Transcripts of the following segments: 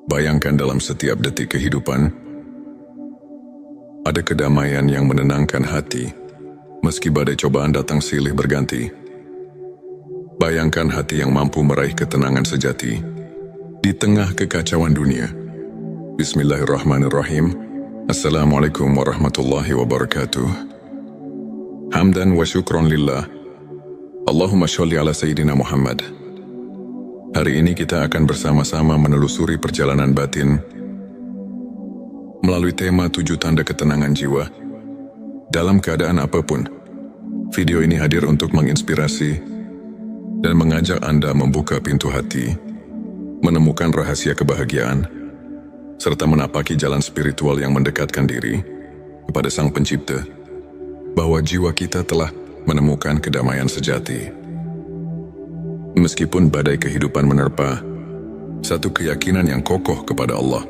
Bayangkan dalam setiap detik kehidupan, ada kedamaian yang menenangkan hati, meski badai cobaan datang silih berganti. Bayangkan hati yang mampu meraih ketenangan sejati, di tengah kekacauan dunia. Bismillahirrahmanirrahim. Assalamualaikum warahmatullahi wabarakatuh. Hamdan wa syukron lillah. Allahumma sholli ala Sayyidina Muhammad. Hari ini kita akan bersama-sama menelusuri perjalanan batin melalui tema 7 tanda ketenangan jiwa dalam keadaan apapun. Video ini hadir untuk menginspirasi dan mengajak Anda membuka pintu hati, menemukan rahasia kebahagiaan, serta menapaki jalan spiritual yang mendekatkan diri kepada Sang Pencipta, bahwa jiwa kita telah menemukan kedamaian sejati. Meskipun badai kehidupan menerpa, satu keyakinan yang kokoh kepada Allah.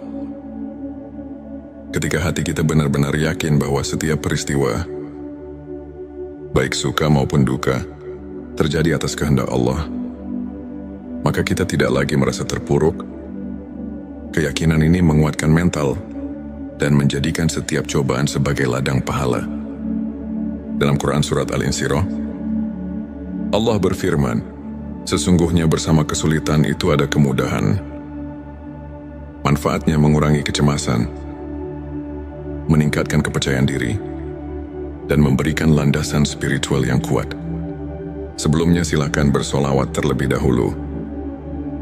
Ketika hati kita benar-benar yakin bahwa setiap peristiwa, baik suka maupun duka, terjadi atas kehendak Allah, maka kita tidak lagi merasa terpuruk. Keyakinan ini menguatkan mental dan menjadikan setiap cobaan sebagai ladang pahala. Dalam Quran Surat Al-Insyirah, Allah berfirman, sesungguhnya bersama kesulitan itu ada kemudahan. Manfaatnya mengurangi kecemasan, meningkatkan kepercayaan diri, dan memberikan landasan spiritual yang kuat. Sebelumnya silakan bersolawat terlebih dahulu,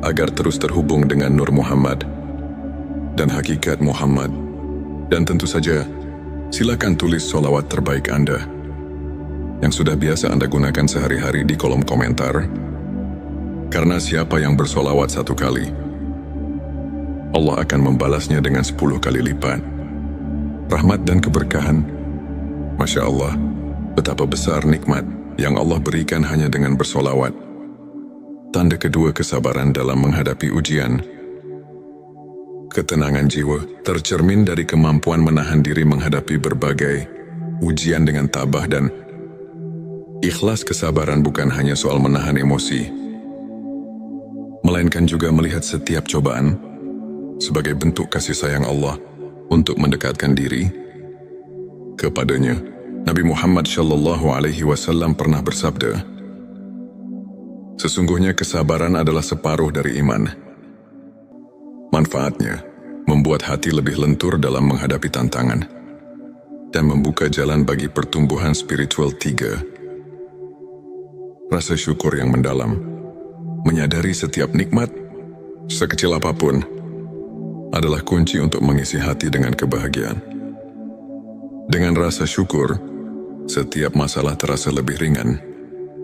agar terus terhubung dengan Nur Muhammad dan hakikat Muhammad. Dan tentu saja, silakan tulis solawat terbaik Anda, yang sudah biasa Anda gunakan sehari-hari di kolom komentar. Karena siapa yang bersolawat 1 kali, Allah akan membalasnya dengan 10 kali lipat rahmat dan keberkahan. Masya Allah, betapa besar nikmat yang Allah berikan hanya dengan bersolawat. Tanda kedua, kesabaran dalam menghadapi ujian. Ketenangan jiwa tercermin dari kemampuan menahan diri menghadapi berbagai ujian dengan tabah dan ikhlas. Kesabaran bukan hanya soal menahan emosi, melainkan juga melihat setiap cobaan sebagai bentuk kasih sayang Allah untuk mendekatkan diri kepadanya. Nabi Muhammad SAW pernah bersabda, sesungguhnya kesabaran adalah separuh dari iman. Manfaatnya membuat hati lebih lentur dalam menghadapi tantangan dan membuka jalan bagi pertumbuhan spiritual. 3. Rasa syukur yang mendalam. Menyadari setiap nikmat, sekecil apapun, adalah kunci untuk mengisi hati dengan kebahagiaan. Dengan rasa syukur, setiap masalah terasa lebih ringan,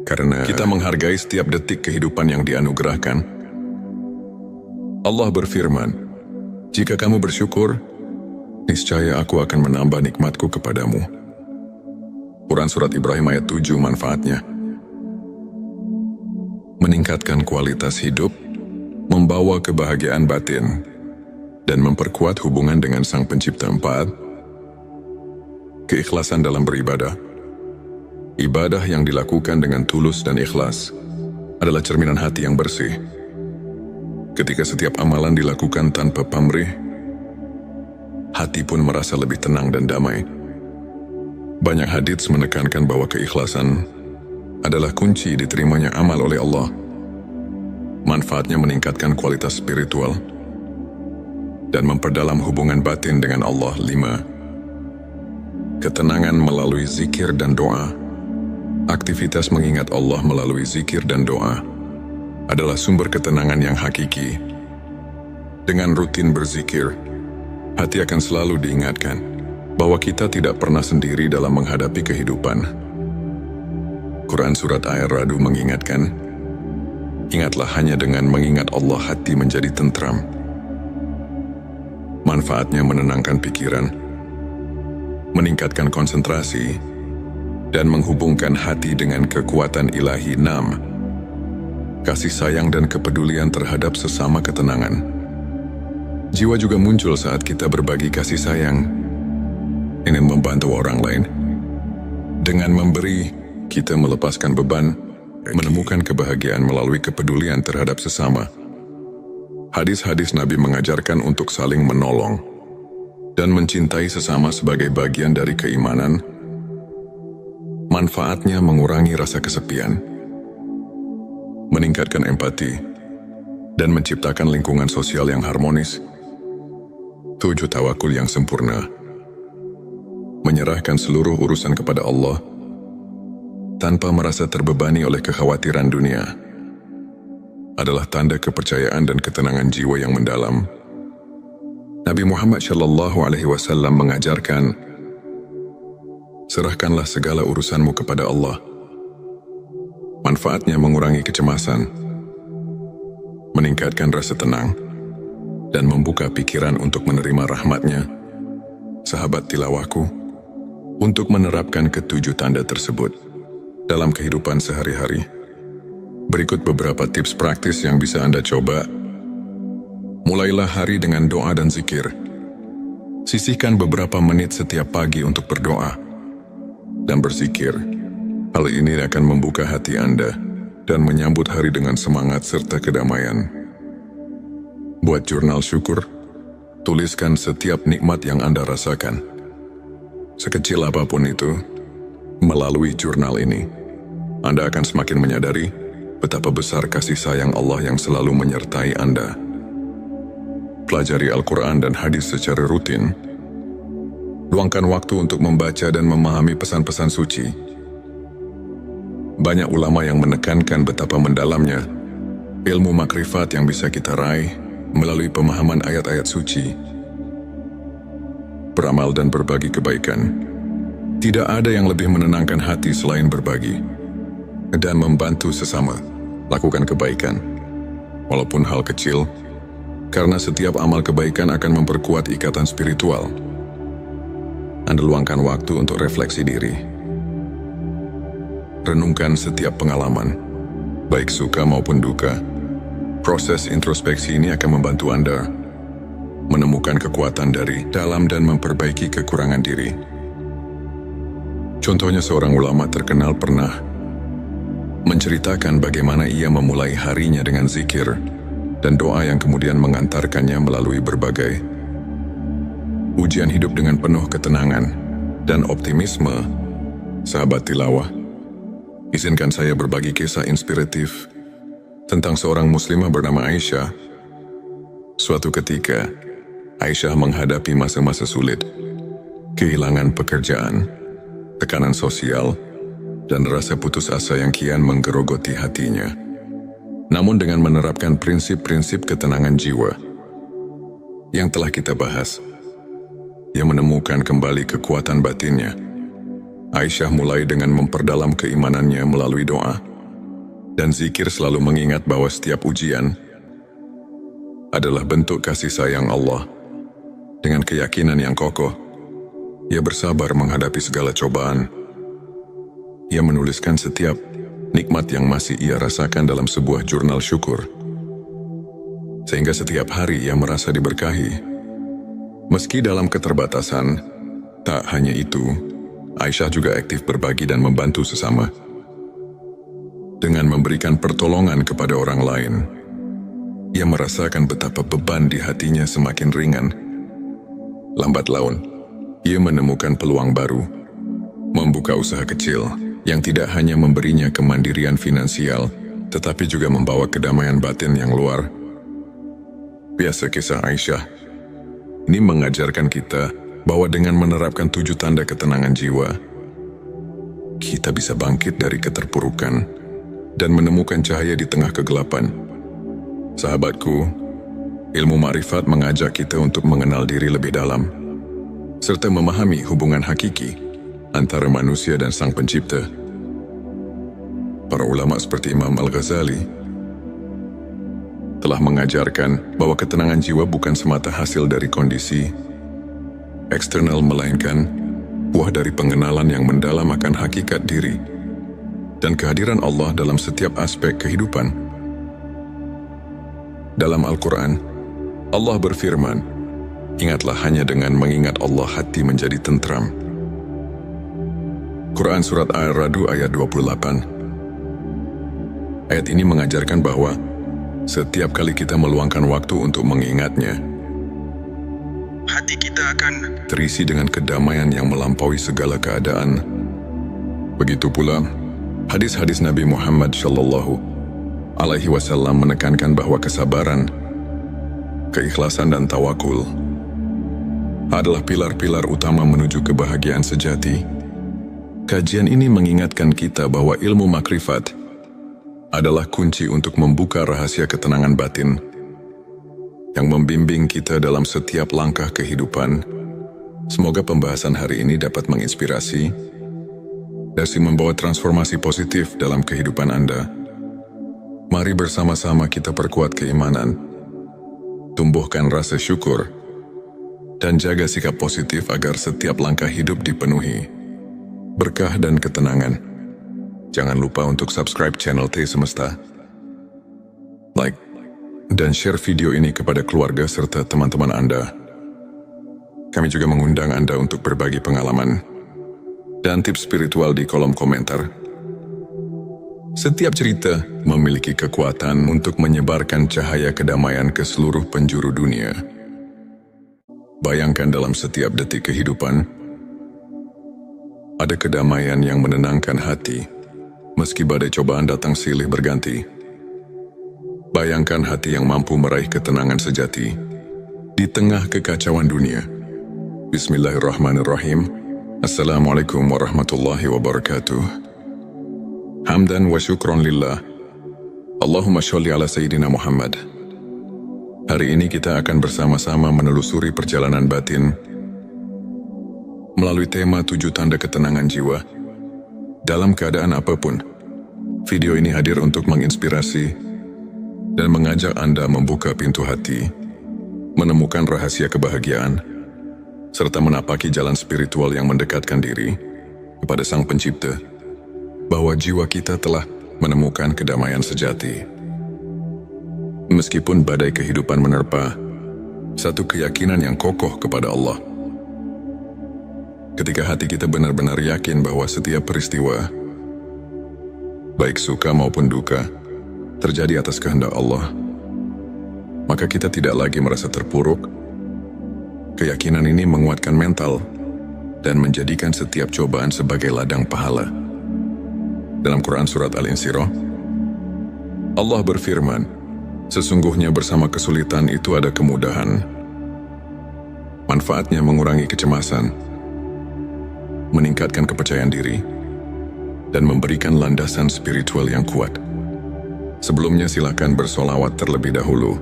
karena kita menghargai setiap detik kehidupan yang dianugerahkan. Allah berfirman, jika kamu bersyukur, niscaya aku akan menambah nikmatku kepadamu. Quran Surat Ibrahim ayat 7. Manfaatnya meningkatkan kualitas hidup, membawa kebahagiaan batin, dan memperkuat hubungan dengan Sang Pencipta. 4. Keikhlasan dalam beribadah. Ibadah yang dilakukan dengan tulus dan ikhlas adalah cerminan hati yang bersih. Ketika setiap amalan dilakukan tanpa pamrih, hati pun merasa lebih tenang dan damai. Banyak hadits menekankan bahwa keikhlasan adalah kunci diterimanya amal oleh Allah. Manfaatnya meningkatkan kualitas spiritual dan memperdalam hubungan batin dengan Allah. 5. Ketenangan melalui zikir dan doa. Aktivitas mengingat Allah melalui zikir dan doa adalah sumber ketenangan yang hakiki. Dengan rutin berzikir, hati akan selalu diingatkan bahwa kita tidak pernah sendiri dalam menghadapi kehidupan. Quran Surat Ar-Ra'd mengingatkan, ingatlah hanya dengan mengingat Allah hati menjadi tentram. Manfaatnya menenangkan pikiran, meningkatkan konsentrasi, dan menghubungkan hati dengan kekuatan ilahi. 6. Kasih sayang dan kepedulian terhadap sesama. Ketenangan jiwa juga muncul saat kita berbagi kasih sayang, ingin membantu orang lain. Dengan memberi, kita melepaskan beban, menemukan kebahagiaan melalui kepedulian terhadap sesama. Hadis-hadis Nabi mengajarkan untuk saling menolong dan mencintai sesama sebagai bagian dari keimanan. Manfaatnya mengurangi rasa kesepian, meningkatkan empati, dan menciptakan lingkungan sosial yang harmonis. 7. Tawakul yang sempurna. Menyerahkan seluruh urusan kepada Allah tanpa merasa terbebani oleh kekhawatiran dunia adalah tanda kepercayaan dan ketenangan jiwa yang mendalam. Nabi Muhammad SAW mengajarkan, serahkanlah segala urusanmu kepada Allah. Manfaatnya mengurangi kecemasan, meningkatkan rasa tenang, dan membuka pikiran untuk menerima rahmat-Nya. Sahabat tilawahku, untuk menerapkan ketujuh tanda tersebut dalam kehidupan sehari-hari, berikut beberapa tips praktis yang bisa Anda coba. Mulailah hari dengan doa dan zikir. Sisihkan beberapa menit setiap pagi untuk berdoa dan berzikir. Hal ini akan membuka hati Anda dan menyambut hari dengan semangat serta kedamaian. Buat jurnal syukur. Tuliskan setiap nikmat yang Anda rasakan, sekecil apapun itu. Melalui jurnal ini, Anda akan semakin menyadari betapa besar kasih sayang Allah yang selalu menyertai Anda. Pelajari Al-Quran dan hadis secara rutin. Luangkan waktu untuk membaca dan memahami pesan-pesan suci. Banyak ulama yang menekankan betapa mendalamnya ilmu makrifat yang bisa kita raih melalui pemahaman ayat-ayat suci. Beramal dan berbagi kebaikan. Tidak ada yang lebih menenangkan hati selain berbagi dan membantu sesama. Lakukan kebaikan, walaupun hal kecil, karena setiap amal kebaikan akan memperkuat ikatan spiritual. Anda luangkan waktu untuk refleksi diri. Renungkan setiap pengalaman, baik suka maupun duka. Proses introspeksi ini akan membantu Anda menemukan kekuatan dari dalam dan memperbaiki kekurangan diri. Contohnya, seorang ulama terkenal pernah menceritakan bagaimana ia memulai harinya dengan zikir dan doa yang kemudian mengantarkannya melalui berbagai ujian hidup dengan penuh ketenangan dan optimisme. Sahabat tilawah, izinkan saya berbagi kisah inspiratif tentang seorang muslimah bernama Aisyah. Suatu ketika, Aisyah menghadapi masa-masa sulit, kehilangan pekerjaan, tekanan sosial, dan rasa putus asa yang kian menggerogoti hatinya. Namun dengan menerapkan prinsip-prinsip ketenangan jiwa yang telah kita bahas, ia menemukan kembali kekuatan batinnya. Aisyah mulai dengan memperdalam keimanannya melalui doa dan zikir, selalu mengingat bahwa setiap ujian adalah bentuk kasih sayang Allah. Dengan keyakinan yang kokoh, ia bersabar menghadapi segala cobaan. Ia menuliskan setiap nikmat yang masih ia rasakan dalam sebuah jurnal syukur, sehingga setiap hari ia merasa diberkahi. Meski dalam keterbatasan, tak hanya itu, Aisyah juga aktif berbagi dan membantu sesama. Dengan memberikan pertolongan kepada orang lain, ia merasakan betapa beban di hatinya semakin ringan. Lambat laun, ia menemukan peluang baru, membuka usaha kecil yang tidak hanya memberinya kemandirian finansial, tetapi juga membawa kedamaian batin yang luar biasa. Kisah Aisyah ini mengajarkan kita bahwa dengan menerapkan 7 tanda ketenangan jiwa, kita bisa bangkit dari keterpurukan dan menemukan cahaya di tengah kegelapan. Sahabatku, ilmu makrifat mengajak kita untuk mengenal diri lebih dalam, serta memahami hubungan hakiki antara manusia dan Sang Pencipta. Para ulama seperti Imam Al-Ghazali telah mengajarkan bahwa ketenangan jiwa bukan semata hasil dari kondisi eksternal, melainkan buah dari pengenalan yang mendalam akan hakikat diri dan kehadiran Allah dalam setiap aspek kehidupan. Dalam Al-Quran, Allah berfirman, "Ingatlah, hanya dengan mengingat Allah hati menjadi tentram." Quran Surat Ar-Ra'd ayat 28. Ayat ini mengajarkan bahwa setiap kali kita meluangkan waktu untuk mengingatnya, hati kita akan terisi dengan kedamaian yang melampaui segala keadaan. Begitu pula, hadis-hadis Nabi Muhammad Shallallahu Alaihi Wasallam menekankan bahwa kesabaran, keikhlasan dan tawakul adalah pilar-pilar utama menuju kebahagiaan sejati. Kajian ini mengingatkan kita bahwa ilmu makrifat adalah kunci untuk membuka rahasia ketenangan batin yang membimbing kita dalam setiap langkah kehidupan. Semoga pembahasan hari ini dapat menginspirasi dan membawa transformasi positif dalam kehidupan Anda. Mari bersama-sama kita perkuat keimanan, tumbuhkan rasa syukur, dan jaga sikap positif agar setiap langkah hidup dipenuhi berkah dan ketenangan. Jangan lupa untuk subscribe channel T Semesta, like, dan share video ini kepada keluarga serta teman-teman Anda. Kami juga mengundang Anda untuk berbagi pengalaman dan tips spiritual di kolom komentar. Setiap cerita memiliki kekuatan untuk menyebarkan cahaya kedamaian ke seluruh penjuru dunia. Bayangkan dalam setiap detik kehidupan, ada kedamaian yang menenangkan hati, meski badai cobaan datang silih berganti. Bayangkan hati yang mampu meraih ketenangan sejati di tengah kekacauan dunia. Bismillahirrahmanirrahim. Assalamualaikum warahmatullahi wabarakatuh. Hamdan wa syukron lillah. Allahumma sholli ala Sayyidina Muhammad. Hari ini kita akan bersama-sama menelusuri perjalanan batin melalui tema 7 tanda ketenangan jiwa dalam keadaan apapun. Video ini hadir untuk menginspirasi dan mengajak Anda membuka pintu hati, menemukan rahasia kebahagiaan, serta menapaki jalan spiritual yang mendekatkan diri kepada Sang Pencipta, bahwa jiwa kita telah menemukan kedamaian sejati. Meskipun badai kehidupan menerpa, satu keyakinan yang kokoh kepada Allah. Ketika hati kita benar-benar yakin bahwa setiap peristiwa, baik suka maupun duka, terjadi atas kehendak Allah, maka kita tidak lagi merasa terpuruk. Keyakinan ini menguatkan mental dan menjadikan setiap cobaan sebagai ladang pahala. Dalam Quran Surat Al-Insyirah, Allah berfirman, sesungguhnya bersama kesulitan itu ada kemudahan. Manfaatnya mengurangi kecemasan, meningkatkan kepercayaan diri, dan memberikan landasan spiritual yang kuat. Sebelumnya silakan bersolawat terlebih dahulu,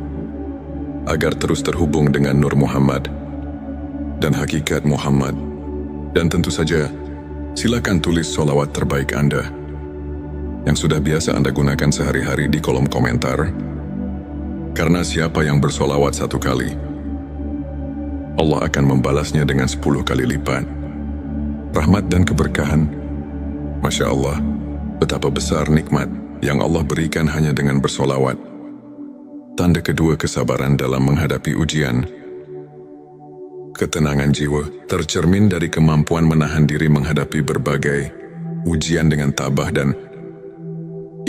agar terus terhubung dengan Nur Muhammad dan hakikat Muhammad. Dan tentu saja, silakan tulis solawat terbaik Anda yang sudah biasa Anda gunakan sehari-hari di kolom komentar. Karena siapa yang bersolawat 1 kali, Allah akan membalasnya dengan 10 kali lipat rahmat dan keberkahan. Masya Allah, betapa besar nikmat yang Allah berikan hanya dengan bersolawat. Tanda kedua kesabaran dalam menghadapi ujian. Ketenangan jiwa tercermin dari kemampuan menahan diri menghadapi berbagai ujian dengan tabah dan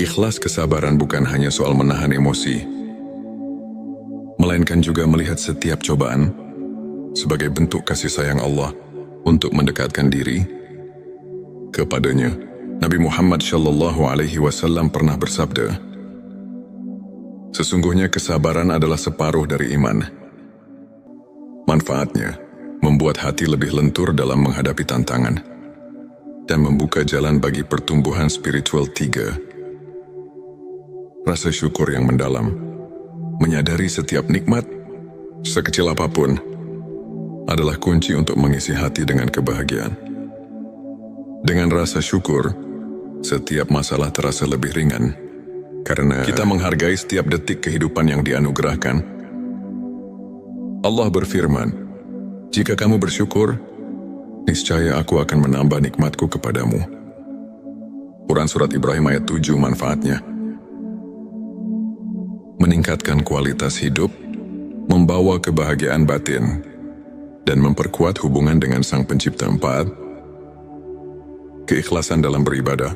ikhlas. Kesabaran bukan hanya soal menahan emosi, melainkan juga melihat setiap cobaan sebagai bentuk kasih sayang Allah untuk mendekatkan diri kepadanya. Nabi Muhammad Shallallahu Alaihi Wasallam pernah bersabda, sesungguhnya kesabaran adalah separuh dari iman. Manfaatnya membuat hati lebih lentur dalam menghadapi tantangan dan membuka jalan bagi pertumbuhan spiritual. 3. Rasa syukur yang mendalam. Menyadari setiap nikmat, sekecil apapun, adalah kunci untuk mengisi hati dengan kebahagiaan. Dengan rasa syukur, setiap masalah terasa lebih ringan, karena kita menghargai setiap detik kehidupan yang dianugerahkan. Allah berfirman, jika kamu bersyukur, niscaya aku akan menambah nikmatku kepadamu. Quran Surat Ibrahim ayat 7. Manfaatnya meningkatkan kualitas hidup, membawa kebahagiaan batin, dan memperkuat hubungan dengan Sang Pencipta. 4. Keikhlasan dalam beribadah.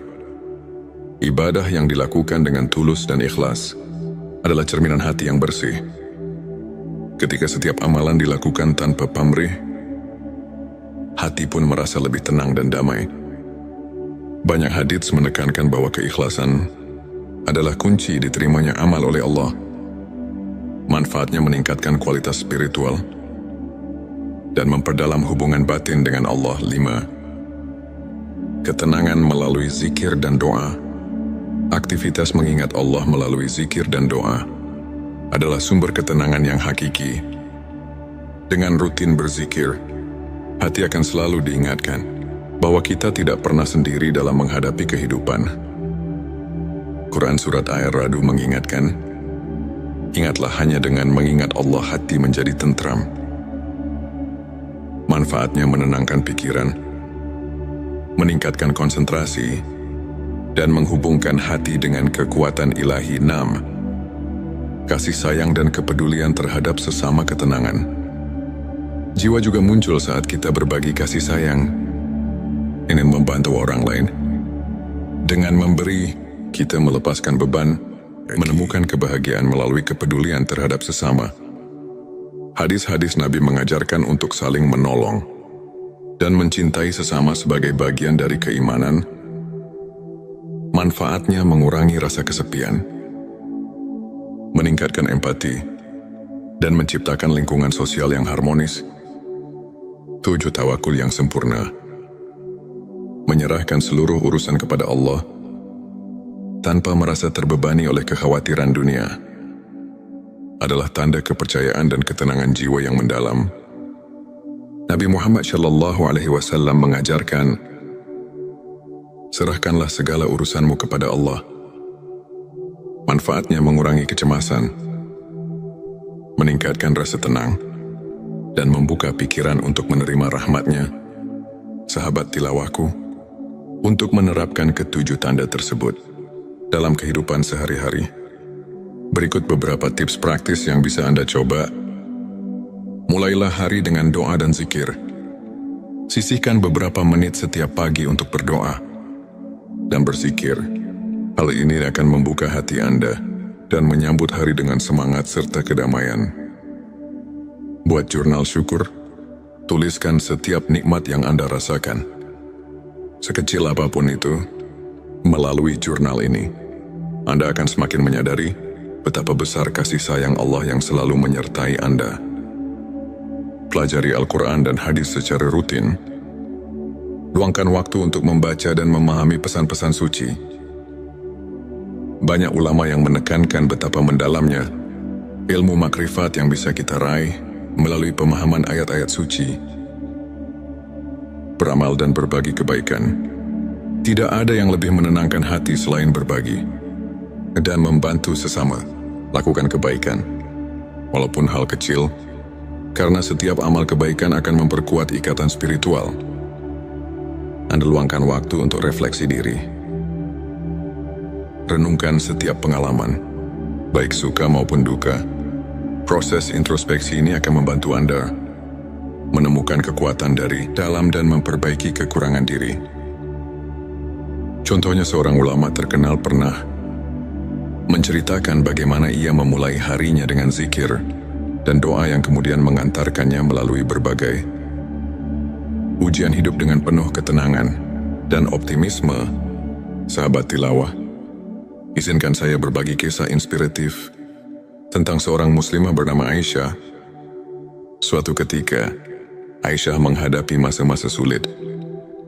Ibadah yang dilakukan dengan tulus dan ikhlas adalah cerminan hati yang bersih. Ketika setiap amalan dilakukan tanpa pamrih, hati pun merasa lebih tenang dan damai. Banyak hadits menekankan bahwa keikhlasan adalah kunci diterimanya amal oleh Allah. Manfaatnya meningkatkan kualitas spiritual dan memperdalam hubungan batin dengan Allah. 5. Ketenangan melalui zikir dan doa. Aktivitas mengingat Allah melalui zikir dan doa adalah sumber ketenangan yang hakiki. Dengan rutin berzikir, hati akan selalu diingatkan bahwa kita tidak pernah sendiri dalam menghadapi kehidupan. Quran Surat Ar-Ra'd mengingatkan, ingatlah hanya dengan mengingat Allah hati menjadi tentram. Manfaatnya menenangkan pikiran, meningkatkan konsentrasi, dan menghubungkan hati dengan kekuatan ilahi. 6. Kasih sayang dan kepedulian terhadap sesama ketenangan. Jiwa juga muncul saat kita berbagi kasih sayang, ingin membantu orang lain. Dengan memberi, kita melepaskan beban, menemukan kebahagiaan melalui kepedulian terhadap sesama. Hadis-hadis Nabi mengajarkan untuk saling menolong dan mencintai sesama sebagai bagian dari keimanan. Manfaatnya mengurangi rasa kesepian, meningkatkan empati, dan menciptakan lingkungan sosial yang harmonis. 7. Tawakul yang sempurna. Menyerahkan seluruh urusan kepada Allah tanpa merasa terbebani oleh kekhawatiran dunia adalah tanda kepercayaan dan ketenangan jiwa yang mendalam. Nabi Muhammad SAW mengajarkan, serahkanlah segala urusanmu kepada Allah. Manfaatnya mengurangi kecemasan, meningkatkan rasa tenang, dan membuka pikiran untuk menerima rahmat-Nya. Sahabat tilawahku, untuk menerapkan ketujuh tanda tersebut dalam kehidupan sehari-hari, berikut beberapa tips praktis yang bisa Anda coba. Mulailah hari dengan doa dan zikir. Sisihkan beberapa menit setiap pagi untuk berdoa dan berzikir. Hal ini akan membuka hati Anda dan menyambut hari dengan semangat serta kedamaian. Buat jurnal syukur. Tuliskan setiap nikmat yang Anda rasakan, sekecil apapun itu. Melalui jurnal ini, Anda akan semakin menyadari betapa besar kasih sayang Allah yang selalu menyertai Anda. Pelajari Al-Quran dan hadis secara rutin. Luangkan waktu untuk membaca dan memahami pesan-pesan suci. Banyak ulama yang menekankan betapa mendalamnya ilmu makrifat yang bisa kita raih melalui pemahaman ayat-ayat suci. Beramal dan berbagi kebaikan. Tidak ada yang lebih menenangkan hati selain berbagi dan membantu sesama. Lakukan kebaikan, walaupun hal kecil, karena setiap amal kebaikan akan memperkuat ikatan spiritual. Anda luangkan waktu untuk refleksi diri. Renungkan setiap pengalaman, baik suka maupun duka. Proses introspeksi ini akan membantu Anda menemukan kekuatan dari dalam dan memperbaiki kekurangan diri. Contohnya, seorang ulama terkenal pernah menceritakan bagaimana ia memulai harinya dengan zikir dan doa yang kemudian mengantarkannya melalui berbagai ujian hidup dengan penuh ketenangan dan optimisme. Sahabat tilawah, izinkan saya berbagi kisah inspiratif tentang seorang muslimah bernama Aisyah. Suatu ketika, Aisyah menghadapi masa-masa sulit,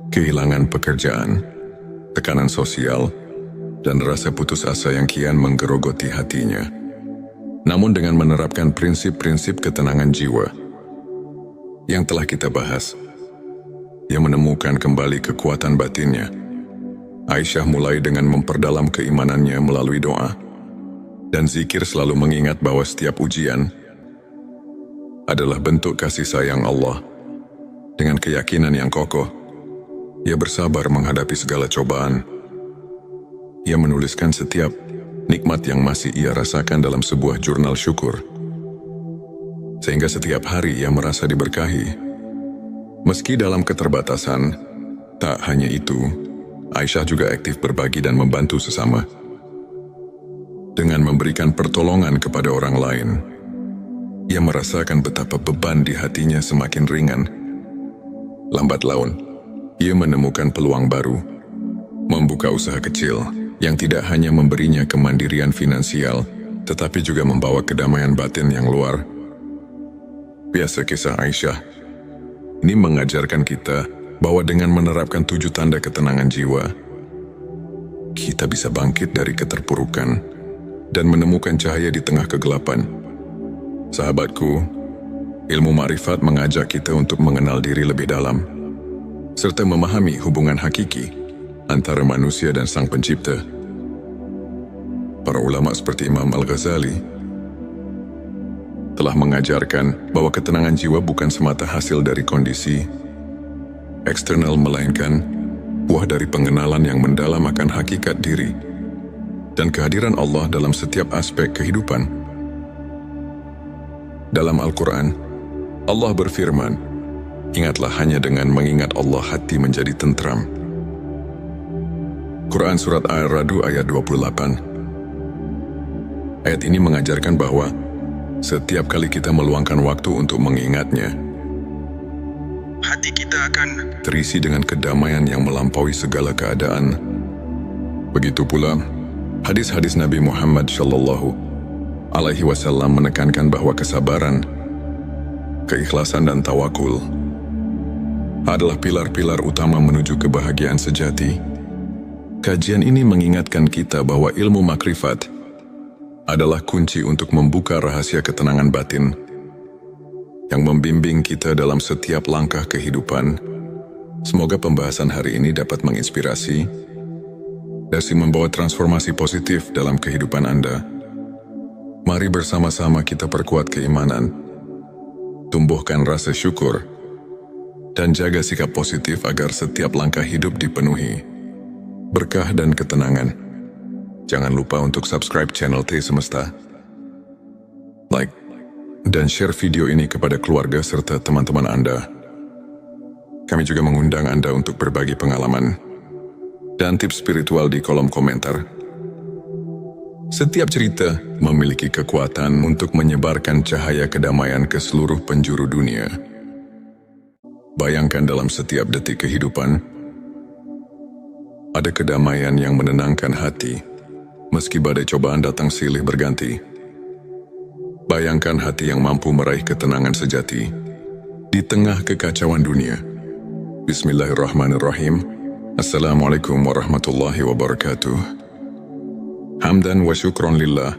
kehilangan pekerjaan, tekanan sosial, dan rasa putus asa yang kian menggerogoti hatinya. Namun dengan menerapkan prinsip-prinsip ketenangan jiwa yang telah kita bahas, ia menemukan kembali kekuatan batinnya. Aisyah mulai dengan memperdalam keimanannya melalui doa dan zikir, selalu mengingat bahwa setiap ujian adalah bentuk kasih sayang Allah. Dengan keyakinan yang kokoh, ia bersabar menghadapi segala cobaan. Ia menuliskan setiap nikmat yang masih ia rasakan dalam sebuah jurnal syukur, sehingga setiap hari ia merasa diberkahi. Meski dalam keterbatasan, tak hanya itu, Aisyah juga aktif berbagi dan membantu sesama. Dengan memberikan pertolongan kepada orang lain, ia merasakan betapa beban di hatinya semakin ringan. Lambat laun, ia menemukan peluang baru, membuka usaha kecil yang tidak hanya memberinya kemandirian finansial, tetapi juga membawa kedamaian batin yang luar biasa. Kisah Aisyah ini mengajarkan kita bahwa dengan menerapkan 7 tanda ketenangan jiwa, kita bisa bangkit dari keterpurukan dan menemukan cahaya di tengah kegelapan. Sahabatku, ilmu ma'rifat mengajak kita untuk mengenal diri lebih dalam, serta memahami hubungan hakiki antara manusia dan Sang Pencipta. Para ulama seperti Imam Al-Ghazali telah mengajarkan bahwa ketenangan jiwa bukan semata hasil dari kondisi eksternal, melainkan buah dari pengenalan yang mendalam akan hakikat diri dan kehadiran Allah dalam setiap aspek kehidupan. Dalam Al-Quran, Allah berfirman, "Ingatlah, hanya dengan mengingat Allah hati menjadi tentram." Quran Surat Ar-Ra'd ayat 28. Ayat ini mengajarkan bahwa setiap kali kita meluangkan waktu untuk mengingatnya, hati kita akan terisi dengan kedamaian yang melampaui segala keadaan. Begitu pula, hadis-hadis Nabi Muhammad SAW menekankan bahwa kesabaran, keikhlasan dan tawakul adalah pilar-pilar utama menuju kebahagiaan sejati. Kajian ini mengingatkan kita bahwa ilmu makrifat adalah kunci untuk membuka rahasia ketenangan batin yang membimbing kita dalam setiap langkah kehidupan. Semoga pembahasan hari ini dapat menginspirasi dan membawa transformasi positif dalam kehidupan Anda. Mari bersama-sama kita perkuat keimanan, tumbuhkan rasa syukur, dan jaga sikap positif agar setiap langkah hidup dipenuhi berkah dan ketenangan. Jangan lupa untuk subscribe channel T Semesta, like, dan share video ini kepada keluarga serta teman-teman Anda. Kami juga mengundang Anda untuk berbagi pengalaman dan tips spiritual di kolom komentar. Setiap cerita memiliki kekuatan untuk menyebarkan cahaya kedamaian ke seluruh penjuru dunia. Bayangkan, dalam setiap detik kehidupan, ada kedamaian yang menenangkan hati, meski badai cobaan datang silih berganti. Bayangkan hati yang mampu meraih ketenangan sejati di tengah kekacauan dunia. Bismillahirrahmanirrahim. Assalamualaikum warahmatullahi wabarakatuh. Hamdan wa syukron lillah.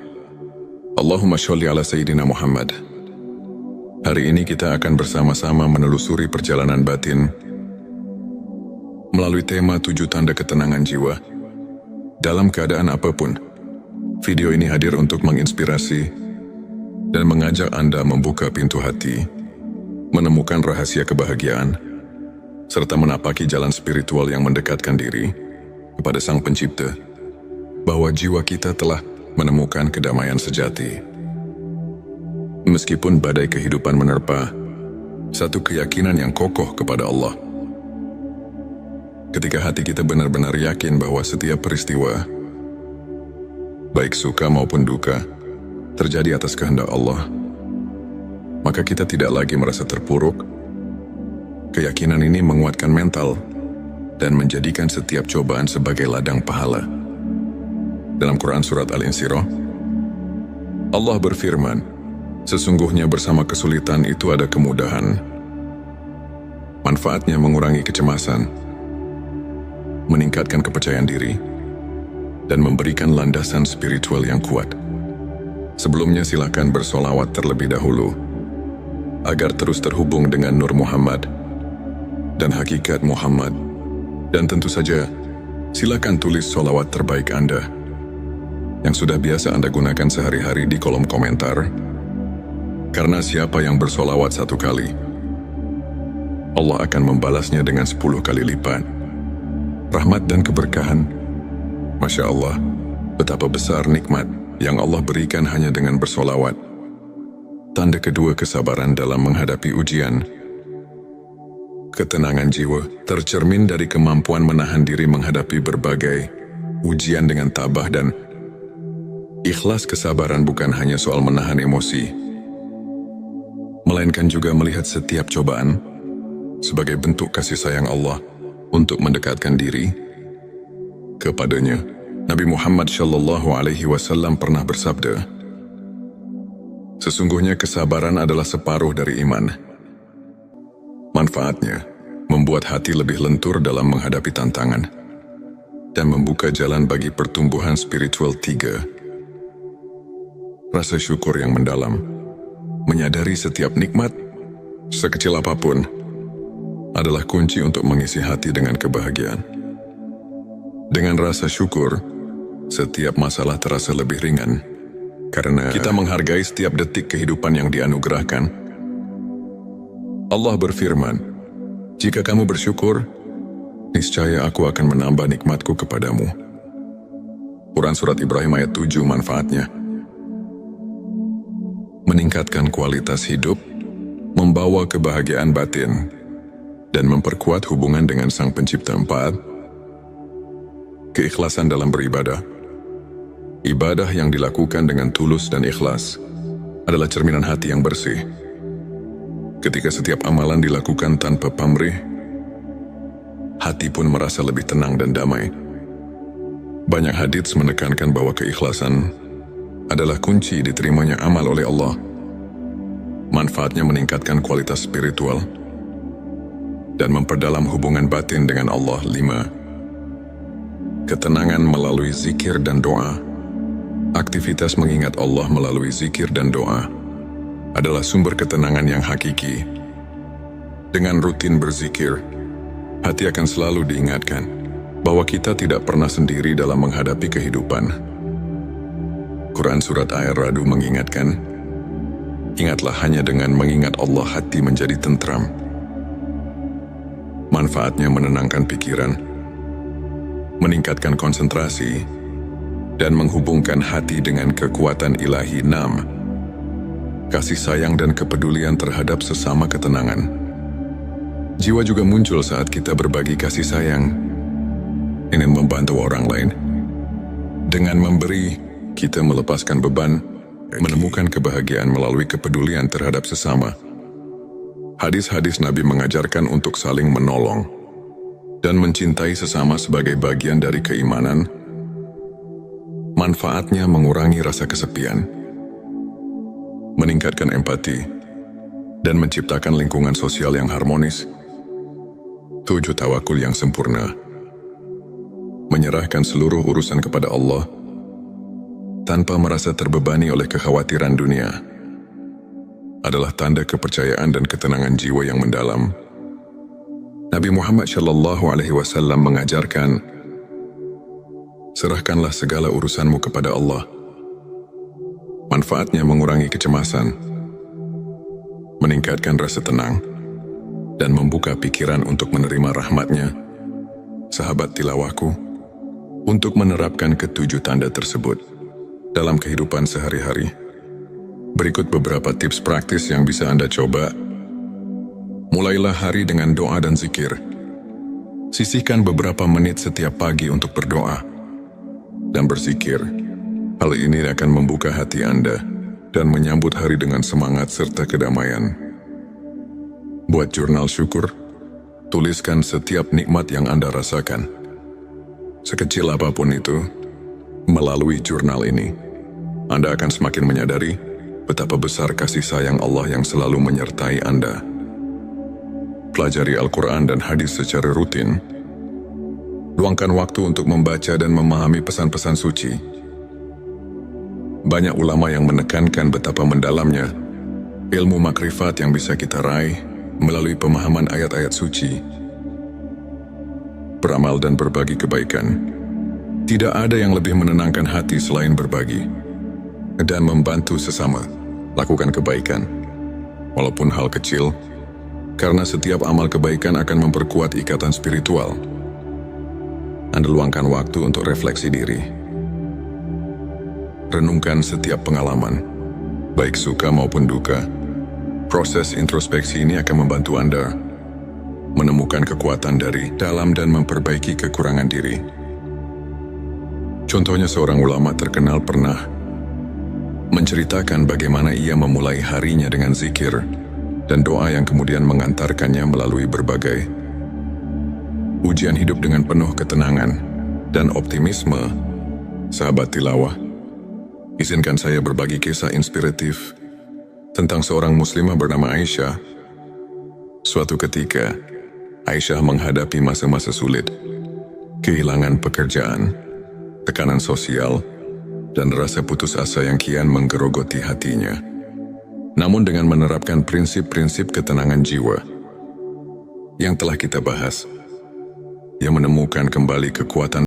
Allahumma sholli ala Sayyidina Muhammad. Hari ini kita akan bersama-sama menelusuri perjalanan batin melalui tema 7 tanda ketenangan jiwa. Dalam keadaan apapun, video ini hadir untuk menginspirasi dan mengajak Anda membuka pintu hati, menemukan rahasia kebahagiaan, serta menapaki jalan spiritual yang mendekatkan diri kepada Sang Pencipta, bahwa jiwa kita telah menemukan kedamaian sejati. Meskipun badai kehidupan menerpa, satu keyakinan yang kokoh kepada Allah. Ketika hati kita benar-benar yakin bahwa setiap peristiwa, baik suka maupun duka, terjadi atas kehendak Allah, maka kita tidak lagi merasa terpuruk. Keyakinan ini menguatkan mental dan menjadikan setiap cobaan sebagai ladang pahala. Dalam Quran Surat Al-Insyirah, Allah berfirman, "Sesungguhnya bersama kesulitan itu ada kemudahan. Manfaatnya mengurangi kecemasan, meningkatkan kepercayaan diri, dan memberikan landasan spiritual yang kuat." Sebelumnya silakan bersolawat terlebih dahulu agar terus terhubung dengan Nur Muhammad dan hakikat Muhammad. Dan tentu saja, silakan tulis solawat terbaik Anda yang sudah biasa Anda gunakan sehari-hari di kolom komentar. Karena siapa yang bersolawat 1 kali, Allah akan membalasnya dengan 10 kali lipat rahmat dan keberkahan. Masya Allah, betapa besar nikmat yang Allah berikan hanya dengan bersolawat. Tanda kedua, kesabaran dalam menghadapi ujian. Ketenangan jiwa tercermin dari kemampuan menahan diri menghadapi berbagai ujian dengan tabah dan Ikhlas kesabaran bukan hanya soal menahan emosi, melainkan juga melihat setiap cobaan sebagai bentuk kasih sayang Allah untuk mendekatkan diri kepadanya. Nabi Muhammad SAW pernah bersabda, "Sesungguhnya kesabaran adalah separuh dari iman. Manfaatnya membuat hati lebih lentur dalam menghadapi tantangan dan membuka jalan bagi pertumbuhan spiritual. 3. Rasa syukur yang mendalam. Menyadari setiap nikmat, sekecil apapun, adalah kunci untuk mengisi hati dengan kebahagiaan. Dengan rasa syukur, setiap masalah terasa lebih ringan, karena kita menghargai setiap detik kehidupan yang dianugerahkan. Allah berfirman, "Jika kamu bersyukur, niscaya aku akan menambah nikmatku kepadamu." Quran Surat Ibrahim ayat 7. Manfaatnya meningkatkan kualitas hidup, membawa kebahagiaan batin, dan memperkuat hubungan dengan Sang Pencipta. 4. Keikhlasan dalam beribadah. Ibadah yang dilakukan dengan tulus dan ikhlas adalah cerminan hati yang bersih. Ketika setiap amalan dilakukan tanpa pamrih, hati pun merasa lebih tenang dan damai. Banyak hadits menekankan bahwa keikhlasan adalah kunci diterimanya amal oleh Allah. Manfaatnya meningkatkan kualitas spiritual dan memperdalam hubungan batin dengan Allah. 5. Ketenangan melalui zikir dan doa. Aktivitas mengingat Allah melalui zikir dan doa adalah sumber ketenangan yang hakiki. Dengan rutin berzikir, hati akan selalu diingatkan bahwa kita tidak pernah sendiri dalam menghadapi kehidupan. Quran Surat Ar-Ra'd mengingatkan, "Ingatlah hanya dengan mengingat Allah hati menjadi tentram." Manfaatnya menenangkan pikiran, meningkatkan konsentrasi, dan menghubungkan hati dengan kekuatan ilahi. 6. Kasih sayang dan kepedulian terhadap sesama ketenangan. Jiwa juga muncul saat kita berbagi kasih sayang, ingin membantu orang lain. Dengan memberi, kita melepaskan beban, menemukan kebahagiaan melalui kepedulian terhadap sesama. Hadis-hadis Nabi mengajarkan untuk saling menolong dan mencintai sesama sebagai bagian dari keimanan. Manfaatnya mengurangi rasa kesepian, meningkatkan empati, dan menciptakan lingkungan sosial yang harmonis. 7. Tawakul yang sempurna. Menyerahkan seluruh urusan kepada Allah tanpa merasa terbebani oleh kekhawatiran dunia adalah tanda kepercayaan dan ketenangan jiwa yang mendalam. Nabi Muhammad SAW mengajarkan, "Serahkanlah segala urusanmu kepada Allah." Manfaatnya mengurangi kecemasan, meningkatkan rasa tenang, dan membuka pikiran untuk menerima rahmat-Nya. Sahabat tilawahku, untuk menerapkan ketujuh tanda tersebut dalam kehidupan sehari-hari, berikut beberapa tips praktis yang bisa Anda coba. Mulailah hari dengan doa dan zikir. Sisihkan beberapa menit setiap pagi untuk berdoa dan berzikir. Hal ini akan membuka hati Anda dan menyambut hari dengan semangat serta kedamaian. Buat jurnal syukur. Tuliskan setiap nikmat yang Anda rasakan, sekecil apapun itu. Melalui jurnal ini, Anda akan semakin menyadari betapa besar kasih sayang Allah yang selalu menyertai Anda. Pelajari Al-Quran dan hadis secara rutin. Luangkan waktu untuk membaca dan memahami pesan-pesan suci. Banyak ulama yang menekankan betapa mendalamnya ilmu makrifat yang bisa kita raih melalui pemahaman ayat-ayat suci. Beramal dan berbagi kebaikan. Tidak ada yang lebih menenangkan hati selain berbagi dan membantu sesama. Lakukan kebaikan, walaupun hal kecil, karena setiap amal kebaikan akan memperkuat ikatan spiritual. Anda luangkan waktu untuk refleksi diri. Renungkan setiap pengalaman, baik suka maupun duka. Proses introspeksi ini akan membantu Anda menemukan kekuatan dari dalam dan memperbaiki kekurangan diri. Contohnya, seorang ulama terkenal pernah menceritakan bagaimana ia memulai harinya dengan zikir dan doa yang kemudian mengantarkannya melalui berbagai ujian hidup dengan penuh ketenangan dan optimisme. Sahabat tilawah, izinkan saya berbagi kisah inspiratif tentang seorang muslimah bernama Aisyah. Suatu ketika, Aisyah menghadapi masa-masa sulit, kehilangan pekerjaan, tekanan sosial, dan rasa putus asa yang kian menggerogoti hatinya. Namun dengan menerapkan prinsip-prinsip ketenangan jiwa yang telah kita bahas, ia menemukan kembali kekuatan